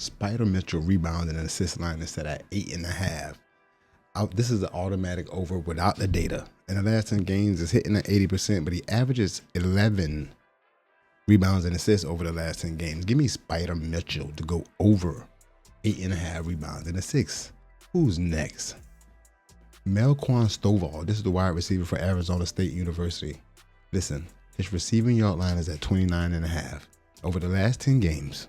Spider Mitchell rebound and assist line is set at 8.5. This is the automatic over without the data. In the last 10 games, it's hitting at 80%, but he averages 11 rebounds and assists over the last 10 games. Give me Spider Mitchell to go over 8.5 rebounds and assists. Who's next? Melquan Stovall. This is the wide receiver for Arizona State University. Listen, his receiving yard line is at 29.5. Over the last 10 games,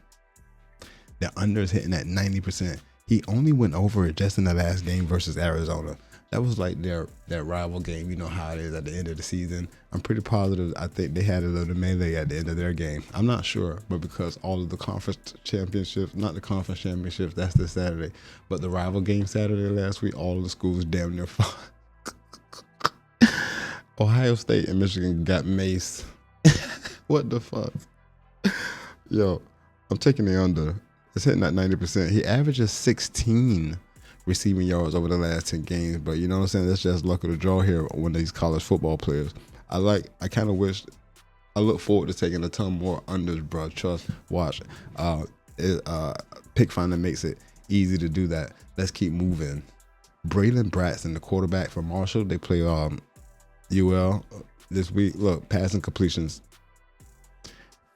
the under is hitting at 90%. He only went over it just in the last game versus Arizona. That was like their rival game. You know how it is at the end of the season. I'm pretty positive. I think they had a little melee at the end of their game. I'm not sure, but because all of the conference championships, not the conference championships, that's this Saturday, but the rival game Saturday last week, all of the schools damn near fought. Ohio State and Michigan got maced. What the fuck? Yo, I'm taking the under. It's hitting at 90%. He averages 16 receiving yards over the last 10 games, but you know what I'm saying? That's just luck of the draw here when these college football players. I look forward to taking a ton more unders, bro. Trust, watch. Pick Finder makes it easy to do that. Let's keep moving. Braylon Bratson, the quarterback for Marshall, they play UL this week. Look, passing completions,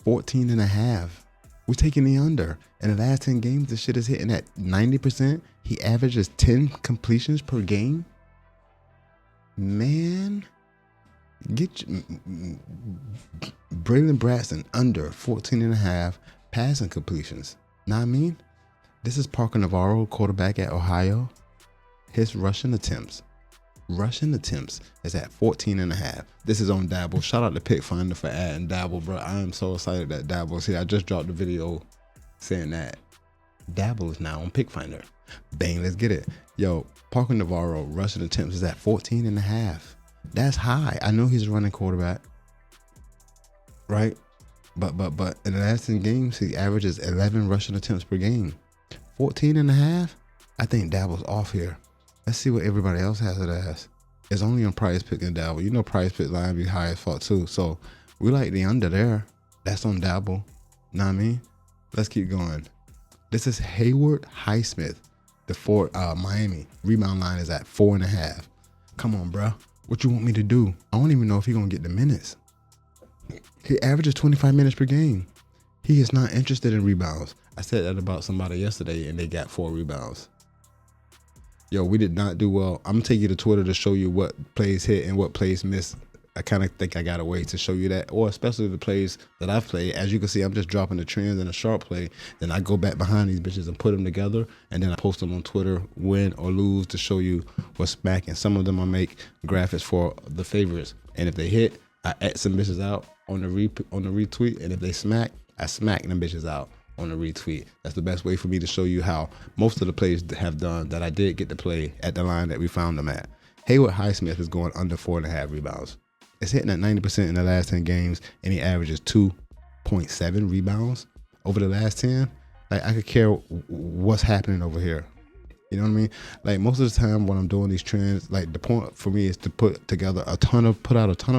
14.5. We're taking the under. In the last 10 games, this shit is hitting at 90%. He averages 10 completions per game. Man, get Braylon Bratson under 14.5 passing completions. Know what I mean? This is Parker Navarro, quarterback at Ohio. His rushing attempts is at 14.5. This is on Dabble. Shout out to Pick Finder for adding Dabble, bro. I am so excited that Dabble is here. I just dropped the video saying that Dabble is now on Pick Finder. Bang, let's get it. Yo, Parker Navarro rushing attempts is at 14.5. That's high. I know he's a running quarterback, right? But in the last 10 games, he averages 11 rushing attempts per game. 14.5. I think Dabble's off here. Let's see what everybody else has it as. It's only on Prize Pick and Dabble. You know Prize Pick line be high as fuck too. So we like the under there. That's on Dabble. Know what I mean? Let's keep going. This is Hayward Highsmith, the Fort Miami. Rebound line is at 4.5. Come on, bro. What you want me to do? I don't even know if he's gonna get the minutes. He averages 25 minutes per game. He is not interested in rebounds. I said that about somebody yesterday and they got 4 rebounds. Yo, we did not do well. I'm gonna take you to Twitter to show you what plays hit and what plays miss. I kind of think I got a way to show you that, or especially the plays that I've played. As you can see, I'm just dropping the trends and a sharp play. Then I go back behind these bitches and put them together, and then I post them on Twitter, win or lose, to show you what's smack. And some of them I make graphics for the favorites. And if they hit, I add some bitches out on the retweet, and if they smack, I smack them bitches out on the retweet. That's the best way for me to show you how most of the plays have done that I did get to play at the line that we found them at. Hayward Highsmith is going under 4.5 rebounds. It's hitting at 90% in the last 10 games, and he averages 2.7 rebounds over the last 10. Like, I could care what's happening over here. You know what I mean? Like, most of the time when I'm doing these trends, like, the point for me is to put out a ton of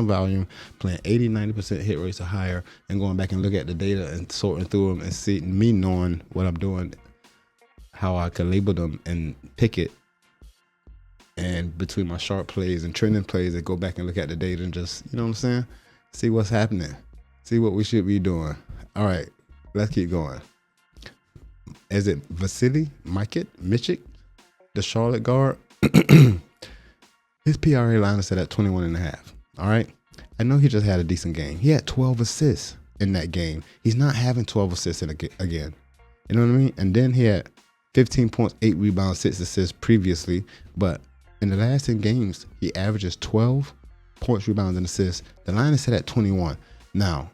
volume, playing 80-90% hit rates or higher, and going back and look at the data and sorting through them and see me knowing what I'm doing, how I can label them and pick it. And between my sharp plays and trending plays, I go back and look at the data and just, you know what I'm saying? See what's happening. See what we should be doing. All right, let's keep going. Is it Vasily Michik, the Charlotte guard? His PRA line is set at 21.5. All right. I know he just had a decent game. He had 12 assists in that game. He's not having 12 assists again. You know what I mean? And then he had 15 points, 8 rebounds, 6 assists previously, but in the last 10 games, he averages 12 points, rebounds, and assists. The line is set at 21. Now,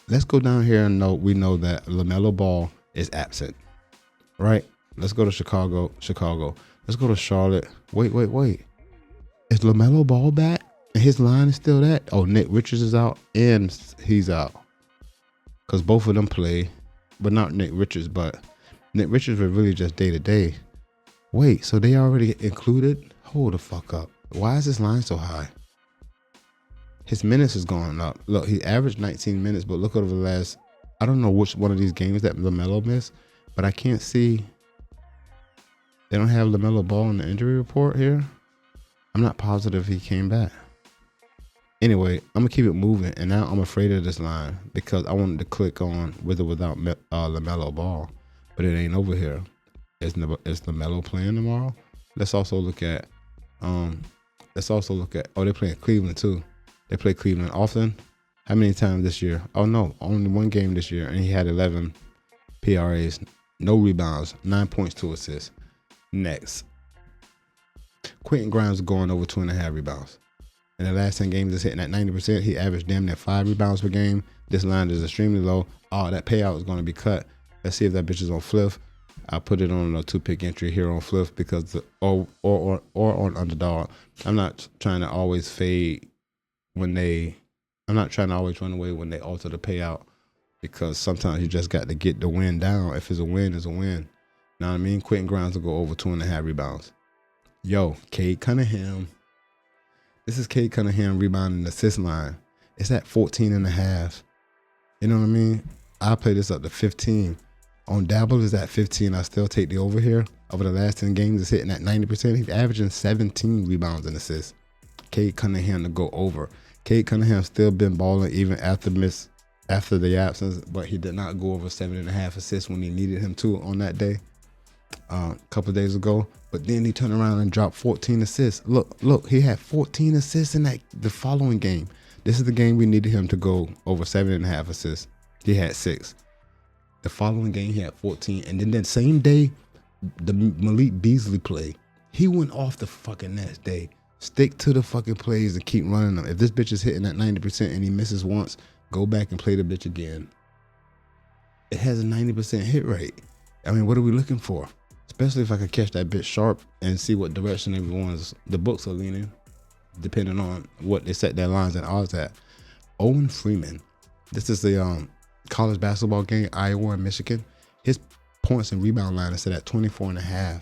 let's go down here and we know that LaMelo Ball is absent, right? Let's go to Chicago. Let's go to Charlotte. Wait. Is LaMelo Ball back? And his line is still that? Oh, Nick Richards is out and he's out. Because both of them play, but not Nick Richards, but Nick Richards was really just day-to-day. Wait, so they already included? Hold the fuck up. Why is this line so high? His minutes is going up. Look, he averaged 19 minutes, but look over the last, I don't know which one of these games that LaMelo missed, but I can't see. They don't have LaMelo Ball in the injury report here. I'm not positive he came back. Anyway, I'm gonna keep it moving, and now I'm afraid of this line because I wanted to click on with or without LaMelo Ball, but it ain't over here. Is LaMelo playing tomorrow? Let's also look at. Oh, they're playing Cleveland too. They play Cleveland often. How many times this year? Oh no, only one game this year, and he had 11 PRAs, no rebounds, 9 points, 2 assists. Next, Quentin Grimes is going over 2.5 rebounds. In the last 10 games, it's hitting at 90%. He averaged damn near 5 rebounds per game. This line is extremely low. Oh, that payout is going to be cut. Let's see if that bitch is on Fliff. I'll put it on a 2-pick entry here on Fliff because or on Underdog. I'm not trying to always fade when they. I'm not trying to always run away when they alter the payout because sometimes you just got to get the win down. If it's a win, it's a win. Know what I mean? Quentin Grimes will go over 2.5 rebounds. Yo, Cade Cunningham. This is Cade Cunningham rebounding assist line. It's at 14.5. You know what I mean? I'll play this up to 15. On Dabble is at 15. I still take the over here. Over the last 10 games, it's hitting at 90%. He's averaging 17 rebounds and assists. Cade Cunningham to go over. Cade Cunningham still been balling even after the absence, but he did not go over 7.5 assists when he needed him to on that day. A couple of days ago, but then he turned around and dropped 14 assists. Look, he had 14 assists in the following game. This is the game we needed him to go over 7.5 assists. He had 6. The following game he had 14, and then that same day, the Malik Beasley play, he went off the fucking next day. Stick to the fucking plays and keep running them. If this bitch is hitting at 90% and he misses once, go back and play the bitch again. It has a 90% hit rate. I mean, what are we looking for? Especially if I could catch that bitch sharp and see what direction the books are leaning, depending on what they set their lines and odds at. Owen Freeman. This is the college basketball game, Iowa and Michigan. His points and rebound line is set at 24.5.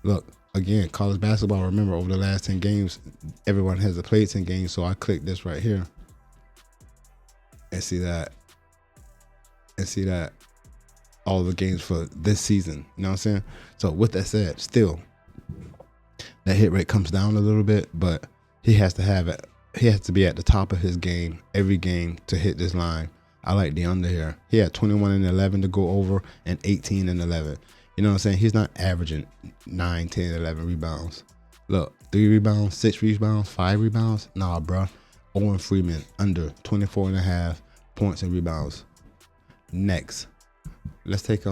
Look, again, college basketball, remember, over the last 10 games, everyone has played 10 games, so I click this right here and see that. All the games for this season. You know what I'm saying? So with that said, still, that hit rate comes down a little bit, but he has to have it. He has to be at the top of his game every game to hit this line. I like the under here. He had 21 and 11 to go over and 18 and 11. You know what I'm saying? He's not averaging 9, 10, 11 rebounds. Look, 3 rebounds, 6 rebounds, 5 rebounds. Nah, bro. Owen Freeman under 24.5 points and rebounds. Next. Let's take we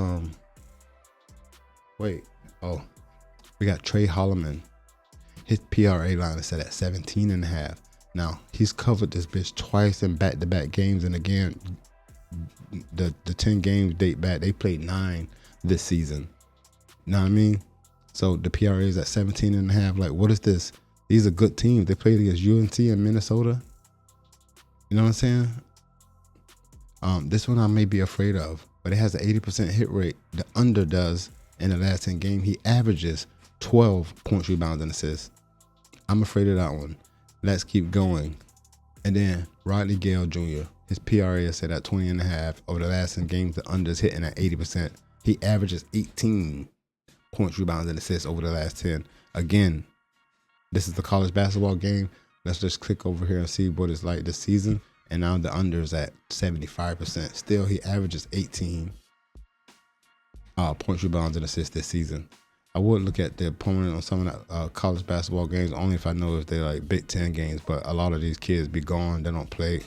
got Trey Holloman. His PRA line is set at 17.5. Now he's covered this bitch twice in back-to-back games, and again, the 10 games date back. They played 9 this season. Know what I mean? So the PRA is at 17.5. Like, what is this? These are good teams. They played against UNC and Minnesota. You know what I'm saying? This one I may be afraid of, but it has an 80% hit rate. The under does in the last 10 games. He averages 12 points, rebounds, and assists. I'm afraid of that one. Let's keep going. And then Rodney Gale Jr., his PRA is set at 20.5. Over the last 10 games, the under is hitting at 80%. He averages 18 points, rebounds, and assists over the last 10. Again, this is the college basketball game. Let's just click over here and see what it's like this season. And now the under is at 75%. Still, he averages 18 points, rebounds, and assists this season. I would look at the opponent on some of the college basketball games, only if I know if they're like Big Ten games. But a lot of these kids be gone. They don't play.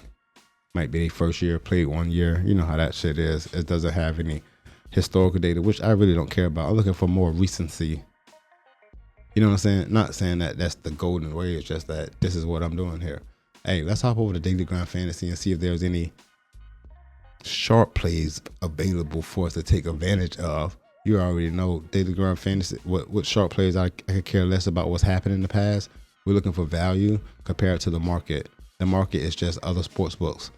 Might be their first year, played 1 year. You know how that shit is. It doesn't have any historical data, which I really don't care about. I'm looking for more recency. You know what I'm saying? Not saying that that's the golden way. It's just that this is what I'm doing here. Hey, let's hop over to Daily Grind Fantasy and see if there's any sharp plays available for us to take advantage of. You already know Daily Grind Fantasy, what sharp plays I could care less about what's happened in the past. We're looking for value compared to the market. The market is just other sports books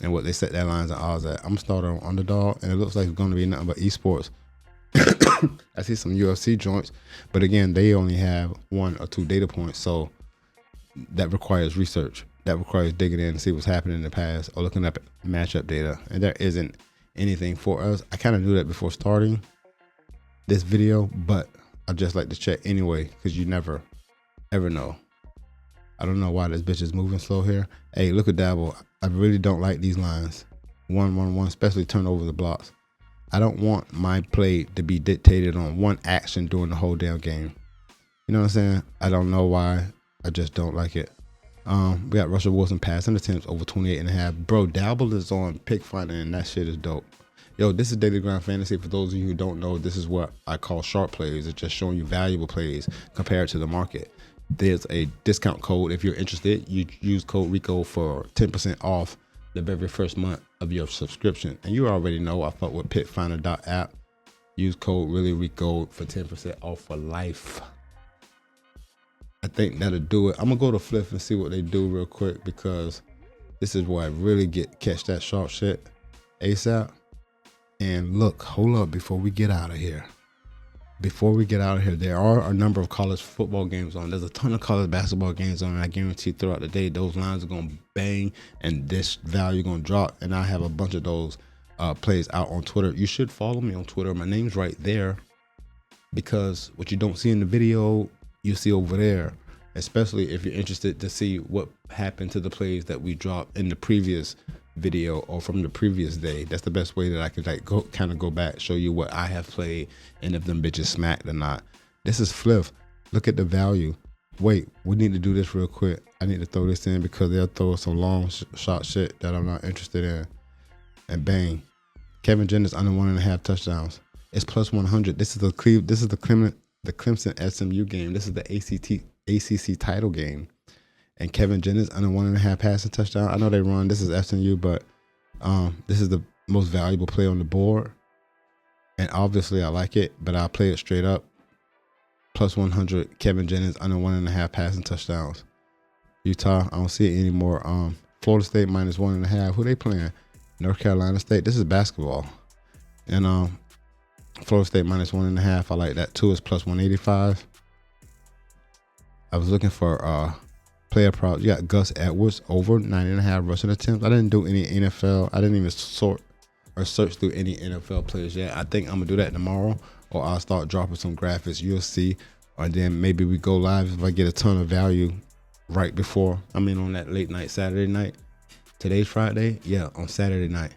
and what they set their lines and odds at. I'm starting on Underdog, and it looks like it's going to be nothing but esports. I see some UFC joints, but again, they only have 1 or 2 data points, so that requires research. That requires digging in and see what's happened in the past or looking up matchup data. And there isn't anything for us. I kind of knew that before starting, this video, but I just like to check anyway because you never ever know. I don't know why this bitch is moving slow here. Hey, look at Dabble. I really don't like these lines. 1-1-1, especially turn over the blocks. I don't want my play to be dictated on one action during the whole damn game. You know what I'm saying? I don't know why. I just don't like it. We got Russell Wilson passing attempts over 28.5. Bro, Dabble is on Pick Finder, and that shit is dope. Yo, this is Daily Grind Fantasy. For those of you who don't know, this is what I call sharp plays. It's just showing you valuable plays compared to the market. There's a discount code. If you're interested, you use code RICO for 10% off the very first month of your subscription. And you already know I fuck with pickfinder.app. Use code ReallyRico for 10% off for life. I think that'll do it. I'm gonna go to Flip and see what they do real quick, because this is where I really catch that sharp shit ASAP. And look, hold up before we get out of here. There are a number of college football games on. There's a ton of college basketball games on, and I guarantee throughout the day those lines are gonna bang and this value gonna drop. And I have a bunch of those plays out on Twitter. You should follow me on Twitter. My name's right there, because what you don't see in the video, you see over there, especially if you're interested to see what happened to the plays that we dropped in the previous video or from the previous day. That's the best way that I could like go back, show you what I have played and if them bitches smacked or not. This is Flip. Look at the value. Wait, we need to do this real quick. I need to throw this in because they'll throw some long shot shit that I'm not interested in. And bang, Kevin Jennings under 1.5 touchdowns. It's plus 100. This is the Clemson SMU game. This is the ACC title game. And Kevin Jennings under 1.5 passing touchdown. I know they run. This is SMU, but this is the most valuable play on the board. And obviously I like it, but I'll play it straight up. Plus 100, Kevin Jennings under 1.5 passing touchdowns. Utah, I don't see it anymore. Florida State minus 1.5. Who they playing? North Carolina State. This is basketball. And Florida State minus 1.5. I like that too. It's plus 185. I was looking for player props. You got Gus Edwards over 9.5 rushing attempts. I didn't do any NFL. I didn't even sort or search through any NFL players yet. I think I'm gonna do that tomorrow, or I'll start dropping some graphics. You'll see, or then maybe we go live if I get a ton of value right before. I mean, on that late night Saturday night. Today's Friday, yeah, on Saturday night.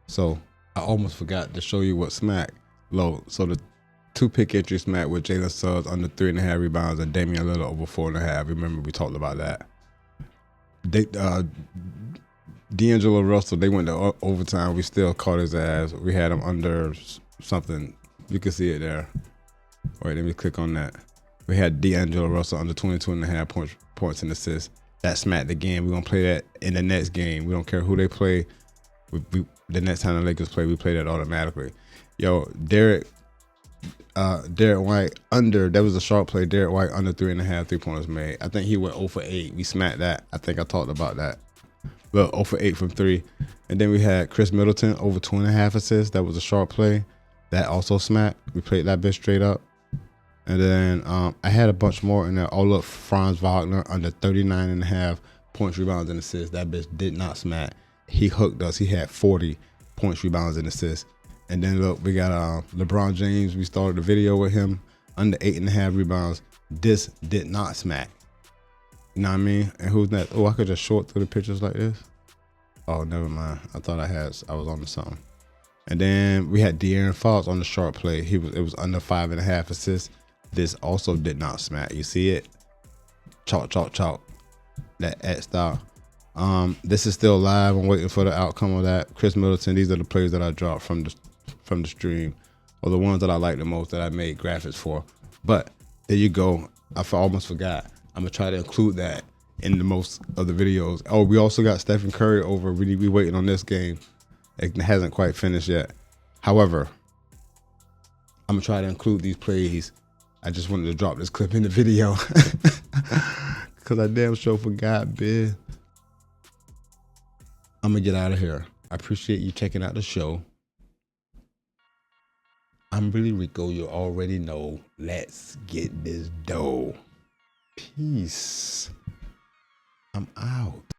So I almost forgot to show you what smack low. So the 2 pick entry smack with Jalen Suggs under 3.5 rebounds and Damian Lillard over 4.5. Remember we talked about that. D'Angelo Russell, they went to overtime. We still caught his ass. We had him under something. You can see it there. Wait, let me click on that. We had D'Angelo Russell under 22.5 points and assists. That smacked the game. We're gonna play that in the next game. We don't care who they play. The next time the Lakers play, we play that automatically. Yo, Derek White under, that was a sharp play. Derek White under 3.5 3-pointers made. I think he went 0 for 8. We smacked that. I think I talked about that. Well, 0 for 8 from 3. And then we had Chris Middleton over 2.5 assists. That was a sharp play. That also smacked. We played that bitch straight up. And then I had a bunch more in there. Oh, look, Franz Wagner under 39.5 points, rebounds, and assists. That bitch did not smack. He hooked us. He had 40 points, rebounds, and assists. And then look, we got LeBron James. We started the video with him under 8.5 rebounds. This did not smack. You know what I mean? And who's that? Oh, I could just short through the pictures like this. Oh, never mind. I thought I was on to something. And then we had De'Aaron Fox on the sharp play. It was under 5.5 assists. This also did not smack. You see it? Chalk, chalk, chalk. That at style. This is still live. I'm waiting for the outcome of that. Chris Middleton. These are the plays that I dropped from the stream, or the ones that I like the most that I made graphics for. But there you go. I almost forgot. I'm gonna try to include that in the most of the videos. Oh, we also got Stephen Curry over. We waiting on this game. It hasn't quite finished yet. However, I'm gonna try to include these plays. I just wanted to drop this clip in the video because I damn sure forgot, bitch. I'm gonna get out of here. I appreciate you checking out the show. I'm ReallyRico. You already know. Let's get this dough. Peace. I'm out.